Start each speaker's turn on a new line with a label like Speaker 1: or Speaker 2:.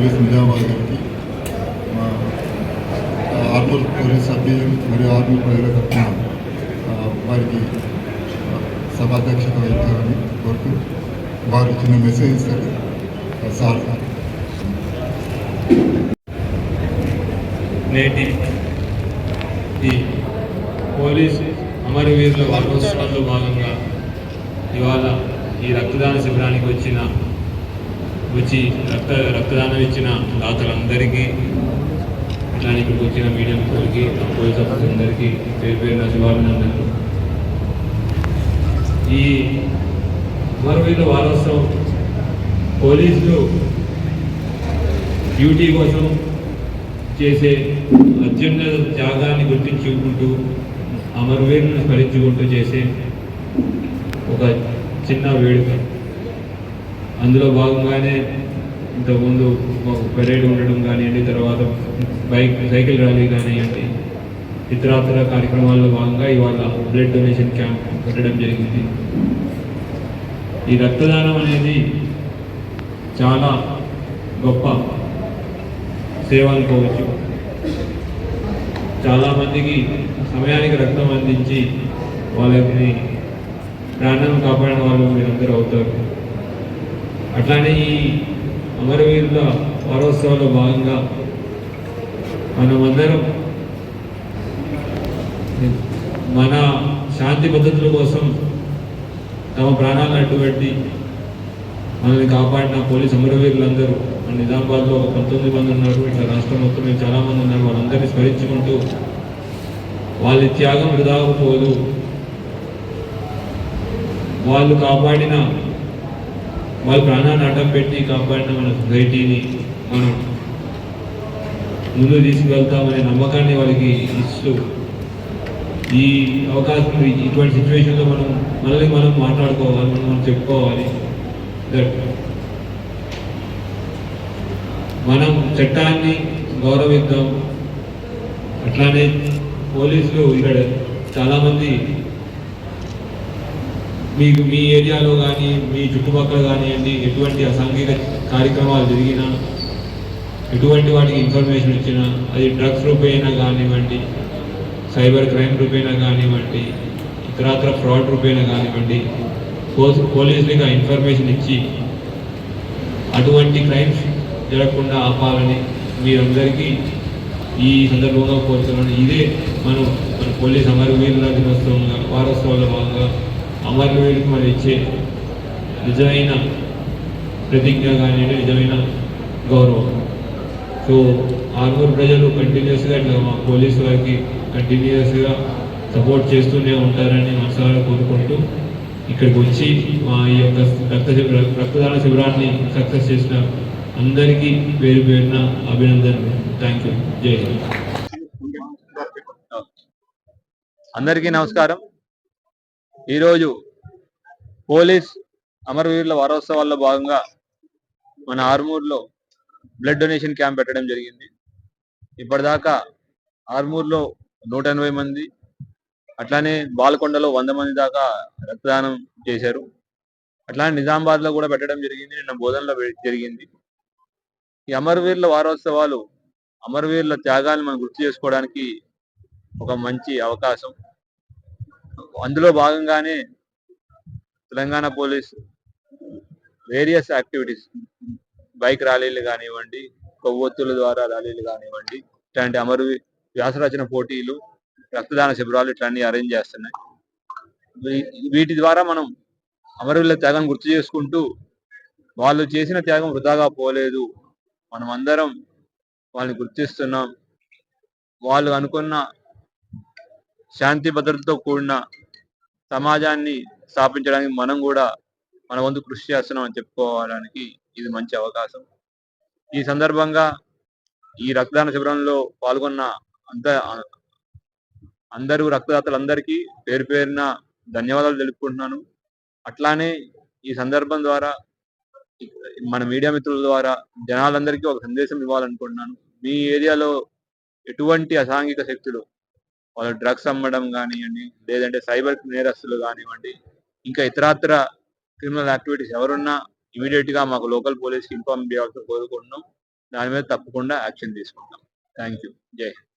Speaker 1: Police Nizamabad గారికి మా Armoor police సభ్యులు మరియు ఆర్మూర్ ప్రజల తరఫున వారికి సభాధ్యక్షత వహించాలని కోరుతూ వారు చిన్న మెసేజ్ ఇస్తారు సార్.
Speaker 2: నేటి ఈ పోలీసు అమరవీరుల వారోత్సవాల్లో భాగంగా ఇవాళ ఈ రక్తదాన శిబిరానికి వచ్చి రక్తదానం ఇచ్చిన దాతలందరికీ, ఇట్లానే ఇక్కడికి వచ్చిన మీడియా మిత్రులకి, పోలీస్ ఆఫీసర్లందరికీ పేరున శుభాభినందనలు. ఈ అమరవీరుల వారోత్సవం పోలీసులు డ్యూటీ కోసం చేసే అత్యున్నత త్యాగాన్ని గుర్తించుకుంటూ అమరవీరులను స్మరించుకుంటూ చేసే ఒక చిన్న వేడుక. అందులో భాగంగానే ఇంతకుముందు పెరేడ్ ఉండడం కానివ్వండి, తర్వాత సైకిల్ ర్యాలీ కానివ్వండి, ఇతరాతర కార్యక్రమాల్లో భాగంగా ఇవాళ బ్లడ్ డొనేషన్ క్యాంప్ పెట్టడం జరిగింది. ఈ రక్తదానం అనేది చాలా గొప్ప సేవ అనుకోవచ్చు. చాలామందికి సమయానికి రక్తం అందించి వాళ్ళని ప్రాణం కాపాడిన వాళ్ళు మీరందరూ అవుతారు. అట్లానే ఈ అమరవీరుల వారోత్సవాల్లో భాగంగా మనమందరం మన శాంతి భద్రతల కోసం తమ ప్రాణాలను అడ్డుపెట్టి మనల్ని కాపాడిన పోలీస్ అమరవీరులందరూ మన నిజామాబాద్లో ఒక 19 మంది ఉన్నారు. ఇట్లా రాష్ట్రం మొత్తం మీద చాలామంది ఉన్నారు. వాళ్ళందరినీ స్మరించుకుంటూ వాళ్ళ త్యాగం వృధాకు పోదు, వాళ్ళు ప్రాణాన్ని అడ్డం పెట్టి కాపాడిన మన సొసైటీని మనం ముందు తీసుకువెళ్తామనే నమ్మకాన్ని వాళ్ళకి ఇస్తూ, ఈ అవకాశం ఇటువంటి సిచ్యువేషన్లో మనల్ని మనం మాట్లాడుకోవాలి, మనం చెప్పుకోవాలి. మనం చట్టాన్ని గౌరవిద్దాం. అట్లానే పోలీసులు ఇక్కడ చాలామంది మీకు మీ ఏరియాలో కానీ మీ చుట్టుపక్కల కానివ్వండి ఎటువంటి అసాంఘిక కార్యక్రమాలు జరిగినా, ఎటువంటి వాటికి ఇన్ఫర్మేషన్ ఇచ్చినా, అది డ్రగ్స్ రూపేనా కానివ్వండి, సైబర్ క్రైమ్ రూపేనా కానివ్వండి, ఇతరాతర ఫ్రాడ్ రూపేనా కానివ్వండి, పోలీసులకు ఆ ఇన్ఫర్మేషన్ ఇచ్చి అటువంటి క్రైమ్స్ జరగకుండా ఆపాలని మీరందరికీ ఈ సందర్భంగా కోరుతున్నాను. ఇదే మన పోలీస్ అమరవీరుల దినోత్సవంగా వారోత్సవాల్లో భాగంగా అమరవీరులకు మనం ఇచ్చే నిజమైన ప్రతిజ్ఞ కానివ్వండి, నిజమైన గౌరవం. సో ఆర్మూర్ ప్రజలు కంటిన్యూస్గా ఇట్లా మా పోలీసు వారికి కంటిన్యూస్గా సపోర్ట్ చేస్తూనే ఉంటారని మనసారా కోరుకుంటూ ఇక్కడికి వచ్చి మా ఈ యొక్క రక్తదాన శిబిరాన్ని సక్సెస్ చేసిన అందరికీ పేరున అభినందనలు. Thank you. జై హింద్.
Speaker 3: అందరికీ నమస్కారం. ఈరోజు పోలీస్ అమరవీరుల వారోత్సవాల్లో భాగంగా మన ఆర్మూర్లో బ్లడ్ డొనేషన్ క్యాంప్ పెట్టడం జరిగింది. ఇప్పటిదాకా ఆర్మూర్లో 180 మంది, అట్లానే బాల్కొండలో 100 మంది దాకా రక్తదానం చేశారు. అట్లానే నిజామాబాద్లో కూడా పెట్టడం జరిగింది, నిన్న బోధనలో జరిగింది. ఈ అమరవీరుల వారోత్సవాలు అమరవీరుల త్యాగాన్ని మనం గుర్తు చేసుకోవడానికి ఒక మంచి అవకాశం. అందులో భాగంగానే Telangana police various activities, bike ర్యాలీలు కానివ్వండి, కొవ్వొత్తుల ద్వారా ర్యాలీలు కానివ్వండి, ఇట్లాంటి వ్యాసరచన పోటీలు, రక్తదాన శిబిరాలు ఇట్లాంటివి అరేంజ్ చేస్తున్నాయి. వీటి ద్వారా మనం అమరవీరుల త్యాగం గుర్తు చేసుకుంటూ వాళ్ళు చేసిన త్యాగం వృధాగా పోలేదు, మనం అందరం వాళ్ళని గుర్తిస్తున్నాం, వాళ్ళు అనుకున్న శాంతి భద్రతతో కూడిన సమాజాన్ని స్థాపించడానికి మనం కూడా మన వంతు కృషి చేస్తున్నాం అని చెప్పుకోవడానికి ఇది మంచి అవకాశం. ఈ సందర్భంగా ఈ రక్తదాన శిబిరంలో పాల్గొన్న అందరూ రక్తదాతలందరికీ పేరున ధన్యవాదాలు తెలుపుకుంటున్నాను. అట్లానే ఈ సందర్భం ద్వారా మన మీడియా మిత్రుల ద్వారా జనాలందరికీ ఒక సందేశం ఇవ్వాలనుకుంటున్నాను. మీ ఏరియాలో ఎటువంటి అసాంఘిక శక్తులు, వాళ్ళు డ్రగ్స్ అమ్మడం కానివ్వండి, లేదంటే సైబర్ నేరస్తులు కానివ్వండి, ఇంకా ఇతరాతర క్రిమినల్ యాక్టివిటీస్ ఎవరున్నా ఇమీడియట్ గా మాకు లోకల్ పోలీస్కి ఇన్ఫార్మ్ చేయాల్సి కోరుకుంటున్నాం. దాని మీద తప్పకుండా యాక్షన్ తీసుకుంటాం. Thank you. జై హింద్.